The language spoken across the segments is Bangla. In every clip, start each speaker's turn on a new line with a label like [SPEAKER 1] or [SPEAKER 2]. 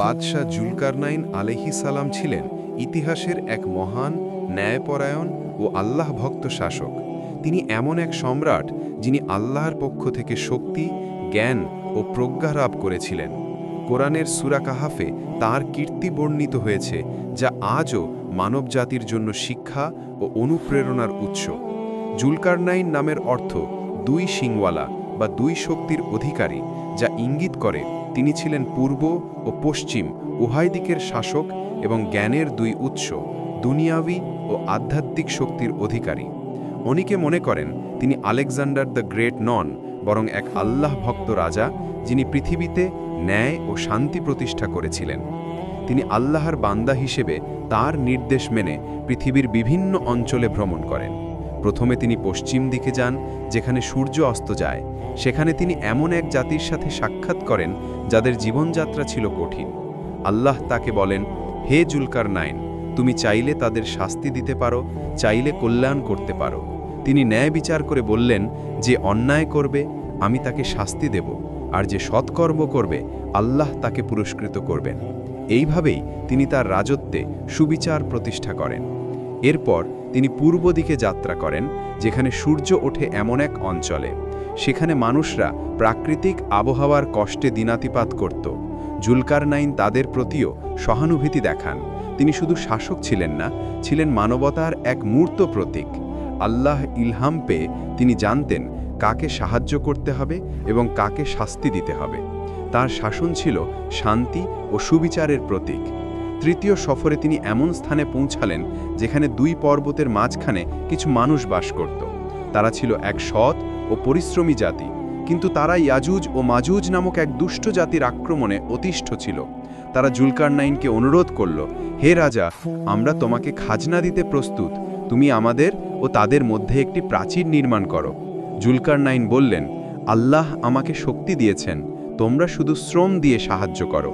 [SPEAKER 1] বাদশাহ জুলকারনাইন আলাইহিস সালাম ছিলেন ইতিহাসের এক মহান, ন্যায়পরায়ণ ও আল্লাহ ভক্ত শাসক। তিনি এমন এক সম্রাট যিনি আল্লাহর পক্ষ থেকে শক্তি, জ্ঞান ও প্রজ্ঞা লাভ করেছিলেন। কোরআনের সূরা কাহাফে তাঁর কীর্তি বর্ণিত হয়েছে, যা আজও মানবজাতির জন্য শিক্ষা ও অনুপ্রেরণার উৎস। জুলকারনাইন নামের অর্থ দুই শিংওয়ালা বা দুই শক্তির অধিকারী, যা ইঙ্গিত করে তিনি ছিলেন পূর্ব ও পশ্চিম উভয় দিকের শাসক এবং জ্ঞানের দুই উৎস, দুনিয়াবি ও আধ্যাত্মিক শক্তির অধিকারী। অনেকে মনে করেন তিনি আলেকজান্ডার দ্য গ্রেট নন, বরং এক আল্লাহ ভক্ত রাজা যিনি পৃথিবীতে ন্যায় ও শান্তি প্রতিষ্ঠা করেছিলেন। তিনি আল্লাহর বান্দা হিসেবে তার নির্দেশ মেনে পৃথিবীর বিভিন্ন অঞ্চলে ভ্রমণ করেন। প্রথমে তিনি পশ্চিম দিকে যান, যেখানে সূর্য অস্ত যায়। সেখানে তিনি এমন এক জাতির সাথে সাক্ষাৎ করেন যাদের জীবনযাত্রা ছিল কঠিন। আল্লাহ তাকে বলেন, হে জুলকারনাইন, তুমি চাইলে তাদের শাস্তি দিতে পারো, চাইলে কল্যাণ করতে পারো। তিনি ন্যায় বিচার করে বললেন, যে অন্যায় করবে আমি তাকে শাস্তি দেব, আর যে সৎকর্ম করবে আল্লাহ তাকে পুরস্কৃত করবেন। এইভাবেই তিনি তার রাজত্বে সুবিচার প্রতিষ্ঠা করেন। এরপর তিনি পূর্ব দিকে যাত্রা করেন, যেখানে সূর্য ওঠে এমন এক অঞ্চলে। সেখানে মানুষরা প্রাকৃতিক আবহাওয়ার কষ্টে দিনাতিপাত করত। জুলকারনাইন তাদের প্রতিও সহানুভূতি দেখান। তিনি শুধু শাসক ছিলেন না, ছিলেন মানবতার এক মূর্ত প্রতীক। আল্লাহ ইলহাম পেয়ে তিনি জানতেন কাকে সাহায্য করতে হবে এবং কাকে শাস্তি দিতে হবে। তার শাসন ছিল শান্তি ও সুবিচারের প্রতীক। তৃতীয় সফরে তিনি এমন স্থানে পৌঁছালেন যেখানে দুই পর্বতের মাঝখানে কিছু মানুষ বাস করত। তারা ছিল এক সৎ ও পরিশ্রমী জাতি, কিন্তু তারা ইয়াজুজ ও মাজুজ নামক এক দুষ্ট জাতির আক্রমণে অতিষ্ঠ ছিল। তারা জুলকারনাইনকে অনুরোধ করল, হে রাজা, আমরা তোমাকে খাজনা দিতে প্রস্তুত, তুমি আমাদের ও তাদের মধ্যে একটি প্রাচীর নির্মাণ করো। জুলকারনাইন বললেন, আল্লাহ আমাকে শক্তি দিয়েছেন, তোমরা শুধু শ্রম দিয়ে সাহায্য করো।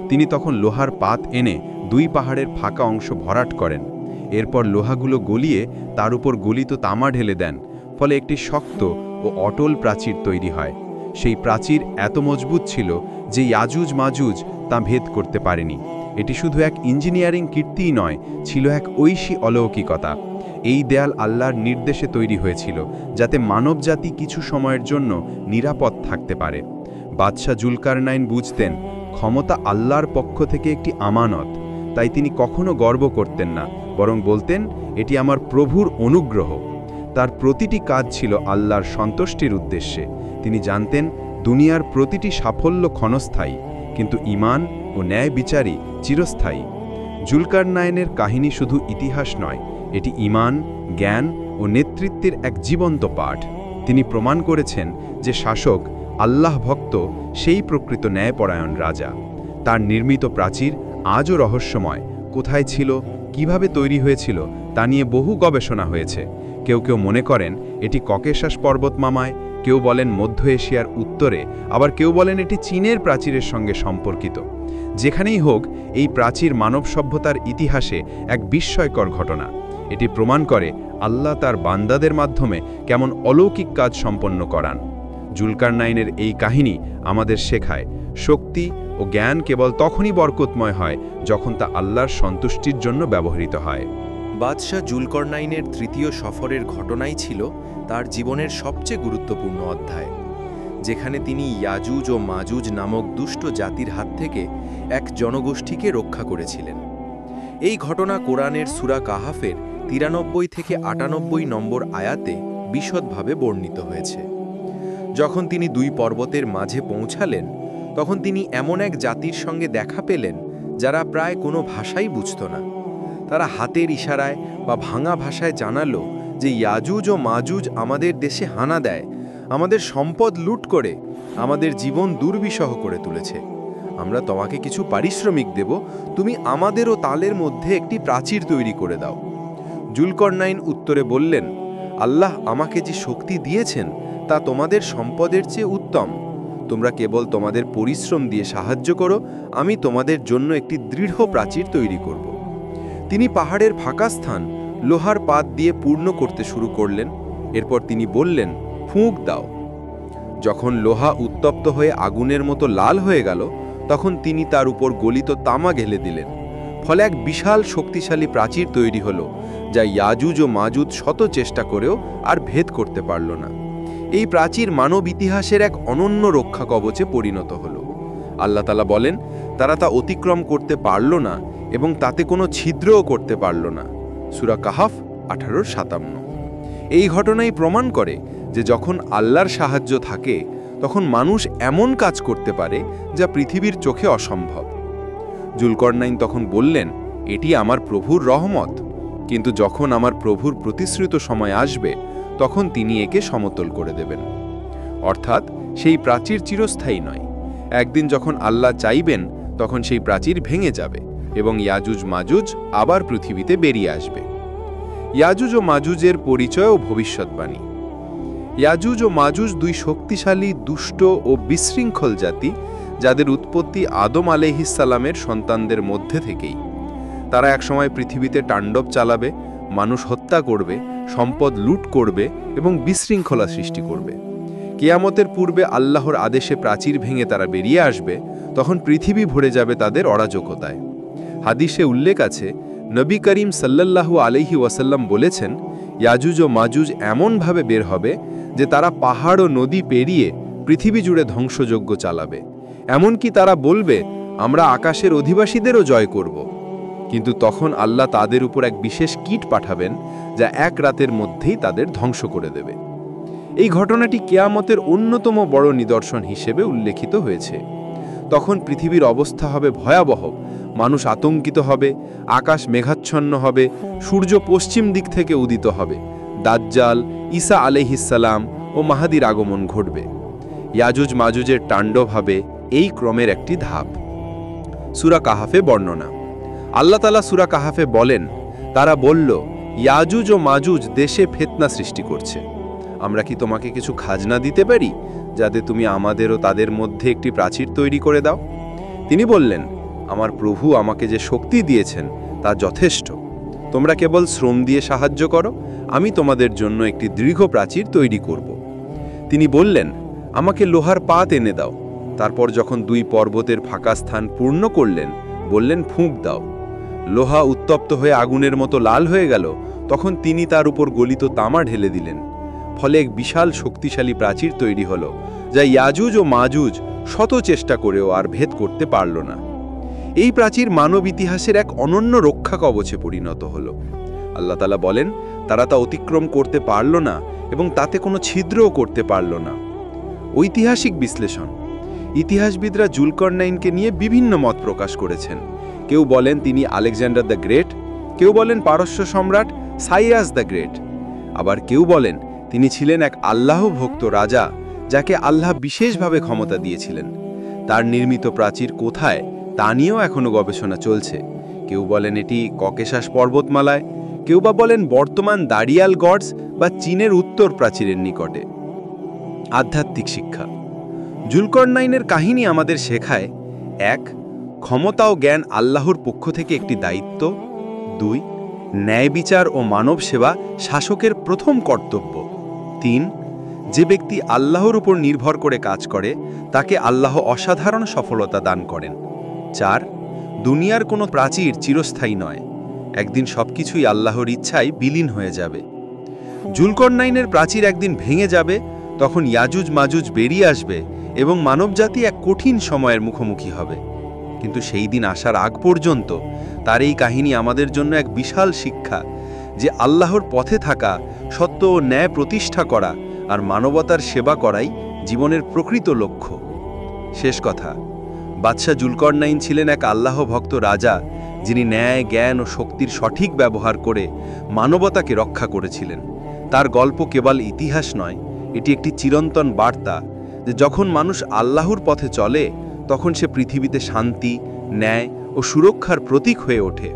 [SPEAKER 1] তিনি তখন লোহার পাত এনে দুই পাহাড়ের ফাঁকা অংশ ভরাট করেন। এরপর লোহাগুলো গলিয়ে তার উপর গলিত তামা ঢেলে দেন, ফলে একটি শক্ত ও অটল প্রাচীর তৈরি হয়। সেই প্রাচীর এত মজবুত ছিল যে ইয়াজুজ মাজুজ তা ভেদ করতে পারেনি। এটি শুধু এক ইঞ্জিনিয়ারিং কীর্তিই নয়, ছিল এক ঐশী অলৌকিকতা। এই দেয়াল আল্লাহর নির্দেশে তৈরি হয়েছিল, যাতে মানবজাতি কিছু সময়ের জন্য নিরাপদ থাকতে পারে। বাদশাহ জুলকারনাইন বুঝতেন, ক্ষমতা আল্লাহর পক্ষ থেকে একটি আমানত। তাই তিনি কখনো গর্ব করতেন না, বরং বলতেন, এটি আমার প্রভুর অনুগ্রহ। তার প্রতিটি কাজ ছিল আল্লাহর সন্তুষ্টির উদ্দেশ্যে। তিনি জানতেন, দুনিয়ার প্রতিটি সাফল্য ক্ষণস্থায়ী, কিন্তু ঈমান ও ন্যায় বিচারই চিরস্থায়ী। জুলকারনাইনের কাহিনী শুধু ইতিহাস নয়, এটি ঈমান, জ্ঞান ও নেতৃত্বের এক জীবন্ত পাঠ। তিনি প্রমাণ করেছেন যে শাসক, আল্লাহ ভক্ত, সেই প্রকৃত ন্যায়পরায়ণ রাজা। তার নির্মিত প্রাচীর আজও রহস্যময়। কোথায় ছিল, কিভাবে তৈরি হয়েছিল তা নিয়ে বহু গবেষণা হয়েছে। কেউ কেউ মনে করেন এটি ককেশাস পর্বতমালায়, কেউ বলেন মধ্য এশিয়ার উত্তরে, আবার কেউ বলেন এটি চীনের প্রাচীরের সঙ্গে সম্পর্কিত। যেখানেই হোক, এই প্রাচীর মানব সভ্যতার ইতিহাসে এক বিস্ময়কর ঘটনা। এটি প্রমাণ করে আল্লাহ তার বান্দাদের মাধ্যমে কেমন অলৌকিক কাজ সম্পন্ন করান। জুলকারনাইনের এই কাহিনী আমাদের শেখায়, শক্তি ও জ্ঞান কেবল তখনই বরকতময় হয় যখন তা আল্লাহর সন্তুষ্টির জন্য ব্যবহৃত হয়।
[SPEAKER 2] বাদশাহ জুলকারনাইনের তৃতীয় সফরের ঘটনাই ছিল তার জীবনের সবচেয়ে গুরুত্বপূর্ণ অধ্যায়, যেখানে তিনি ইয়াজুজ ও মাজুজ নামক দুষ্ট জাতির হাত থেকে এক জনগোষ্ঠীকে রক্ষা করেছিলেন। এই ঘটনা কোরআনের সূরা কাহাফের 93 থেকে 98 নম্বর আয়াতে বিশদভাবে বর্ণিত হয়েছে। যখন তিনি দুই পর্বতের মাঝে পৌঁছালেন, তখন তিনি এমন এক জাতির সঙ্গে দেখা পেলেন যারা প্রায় কোনো ভাষাই বুঝত না। তারা হাতের ইশারায় বা ভাঙা ভাষায় জানালো যে ইয়াজুজ ও মাজুজ আমাদের দেশে হানা দেয়, আমাদের সম্পদ লুট করে আমাদের জীবন দুর্বিষহ করে তুলেছে। আমরা তোমাকে কিছু পারিশ্রমিক দেব, তুমি আমাদের ও তালের মধ্যে একটি প্রাচীর তৈরি করে দাও। জুলকারনাইন উত্তরে বললেন, আল্লাহ আমাকে যে শক্তি দিয়েছেন তা তোমাদের সম্পদের চেয়ে উত্তম। তোমরা কেবল তোমাদের পরিশ্রম দিয়ে সাহায্য করো, আমি তোমাদের জন্য একটি দৃঢ় প্রাচীর তৈরি করব। তিনি পাহাড়ের ফাঁকা স্থান লোহার পাত দিয়ে পূর্ণ করতে শুরু করলেন। এরপর তিনি বললেন, ফুঁক দাও। যখন লোহা উত্তপ্ত হয়ে আগুনের মতো লাল হয়ে গেল, তখন তিনি তার উপর গলিত তামা ঢেলে দিলেন। ফলে এক বিশাল শক্তিশালী প্রাচীর তৈরি হলো, যা ইয়াজুজ ও মাজুজ শত চেষ্টা করেও আর ভেদ করতে পারল না। এই প্রাচীর মানব ইতিহাসের এক অনন্য রক্ষা কবচে পরিণত হলো। আল্লাহ তাআলা বলেন, তারা তা অতিক্রম করতে পারল না এবং তাতে কোনো ছিদ্রও করতে পারল না। সূরা কাহাফ 18:57। এই ঘটনাই প্রমাণ করে যে যখন আল্লাহর সাহায্য থাকে তখন মানুষ এমন কাজ করতে পারে যা পৃথিবীর চোখে অসম্ভব। জুলকরনাইন তখন বললেন, এটি আমার প্রভুর রহমত, কিন্তু যখন আমার প্রভুর প্রতিশ্রুত সময় আসবে তখন তিনি একে সমতল করে দেবেন। অর্থাৎ সেই প্রাচীর চিরস্থায়ী নয়। একদিন যখন আল্লাহ চাইবেন তখন সেই প্রাচীর ভেঙে যাবে এবং ইয়াজুজ মাজুজ আবার পৃথিবীতে বেরিয়ে আসবে। ইয়াজুজ ও মাজুজের পরিচয় ও ভবিষ্যৎবাণী। ইয়াজুজ ও মাজুজ দুই শক্তিশালী, দুষ্ট ও বিশৃঙ্খল জাতি, যাদের উৎপত্তি আদম আলাইহিসসালামের সন্তানদের মধ্যে থেকেই। তারা একসময় পৃথিবীতে তাণ্ডব চালাবে, মানুষ হত্যা করবে, সম্পদ লুট করবে এবং বিশৃঙ্খলা সৃষ্টি করবে। কিয়ামতের পূর্বে আল্লাহর আদেশে প্রাচীর ভেঙে তারা বেরিয়ে আসবে, তখন পৃথিবী ভরে যাবে তাদের অরাজকতায়। হাদিসে উল্লেখ আছে, নবী করিম সাল্লাল্লাহু আলাইহি ওয়াসাল্লাম বলেছেন, ইয়াজুজ ও মাজুজ এমনভাবে বের হবে যে তারা পাহাড় ও নদী পেরিয়ে পৃথিবী জুড়ে ধ্বংসযজ্ঞ চালাবে। এমনকি তারা বলবে, আমরা আকাশের অধিবাসীদেরও জয় করব। কিন্তু তখন আল্লাহ তাদের উপর এক বিশেষ কীট পাঠাবেন, যা এক রাতের মধ্যেই তাদের ধ্বংস করে দেবে। এই ঘটনাটি কিয়ামতের অন্যতম বড় নিদর্শন হিসেবে উল্লেখিত হয়েছে। তখন পৃথিবীর অবস্থা হবে ভয়াবহ, মানুষ আতঙ্কিত হবে, আকাশ মেঘাচ্ছন্ন হবে, সূর্য পশ্চিম দিক থেকে উদিত হবে, দাজ্জাল, ঈসা আলাইহিসসালাম ও মাহাদির আগমন ঘটবে। ইয়াজুজ মাজুজের তাণ্ডব হবে এই ক্রমের একটি ধাপ। সূরা কাহাফে বর্ণনা। আল্লাহ তাআলা সূরা কাহাফে বলেন, তারা বলল, ইয়াজুজ ও মাজুজ দেশে ফিতনা সৃষ্টি করছে। আমরা কি তোমাকে কিছু খাজনা দিতে পারি, যাতে তুমি আমাদের ও তাদের মধ্যে একটি প্রাচীর তৈরি করে দাও? তিনি বললেন, আমার প্রভু আমাকে যে শক্তি দিয়েছেন তা যথেষ্ট। তোমরা কেবল শ্রম দিয়ে সাহায্য করো, আমি তোমাদের জন্য একটি দীর্ঘ প্রাচীর তৈরি করব। তিনি বললেন, আমাকে লোহার পাত এনে দাও। তারপর যখন দুই পর্বতের ফাঁকা স্থান পূর্ণ করলেন, বললেন, ফুঁক দাও। লোহা উত্তপ্ত হয়ে আগুনের মতো লাল হয়ে গেল। তখন তিনি তার উপর গলিত তামা ঢেলে দিলেন। ফলে এক বিশাল শক্তিশালী প্রাচীর তৈরি হলো, যা ইয়াজুজ ও মাজুজ শত চেষ্টা করেও আর ভেদ করতে পারল না। এই প্রাচীর মানব ইতিহাসের এক অনন্য রক্ষা কবচে পরিণত হলো। আল্লাহ তাআলা বলেন, তারা তা অতিক্রম করতে পারল না এবং তাতে কোনো ছিদ্রও করতে পারল না। ঐতিহাসিক বিশ্লেষণ। ইতিহাসবিদরা জুলকরনাইনকে নিয়ে বিভিন্ন মত প্রকাশ করেছেন। কেউ বলেন তিনি আলেকজান্ডার দ্য গ্রেট, কেউ বলেন পারস্য সম্রাট সাইরাস দ্য গ্রেট, আবার কেউ বলেন তিনি ছিলেন এক আল্লাহ ভক্ত রাজা, যাকে আল্লাহ বিশেষভাবে ক্ষমতা দিয়েছিলেন। তার নির্মিত প্রাচীর কোথায় তা নিয়েও এখনও গবেষণা চলছে। কেউ বলেন এটি ককেশাস পর্বতমালায়, কেউ বা বলেন বর্তমান দারিয়াল গডস বা চীনের উত্তর প্রাচীরের নিকটে। আধ্যাত্মিক শিক্ষা। জুলকরনাইনের কাহিনী আমাদের শেখায়: ১. ক্ষমতা ও জ্ঞান আল্লাহর পক্ষ থেকে একটি দায়িত্ব। ২. ন্যায় বিচার ও মানব সেবা শাসকের প্রথম কর্তব্য। ৩. যে ব্যক্তি আল্লাহর উপর নির্ভর করে কাজ করে তাকে আল্লাহ অসাধারণ সফলতা দান করেন। ৪. দুনিয়ার কোনো প্রাচীর চিরস্থায়ী নয়, একদিন সবকিছুই আল্লাহর ইচ্ছায় বিলীন হয়ে যাবে। জুলকরনাইনের প্রাচীর একদিন ভেঙে যাবে, তখন ইয়াজুজ মাজুজ বেরিয়ে আসবে এবং মানবজাতি এক কঠিন সময়ের মুখোমুখি হবে। কিন্তু সেই দিন আসার আগ পর্যন্ত তার এই কাহিনী আমাদের জন্য এক বিশাল শিক্ষা, যে আল্লাহর পথে থাকা, সত্য ও ন্যায় প্রতিষ্ঠা করা আর মানবতার সেবা করাই জীবনের প্রকৃত লক্ষ্য। শেষ কথা, বাদশাহ জুলকরনাইন ছিলেন এক আল্লাহ ভক্ত রাজা, যিনি ন্যায়, জ্ঞান ও শক্তির সঠিক ব্যবহার করে মানবতাকে রক্ষা করেছিলেন। তার গল্প কেবল ইতিহাস নয়, এটি একটি চিরন্তন বার্তা যে যখন মানুষ আল্লাহর পথে চলে তখন সে পৃথিবীতে শান্তি, ন্যায় ও সুরক্ষার প্রতীক হয়ে ওঠে।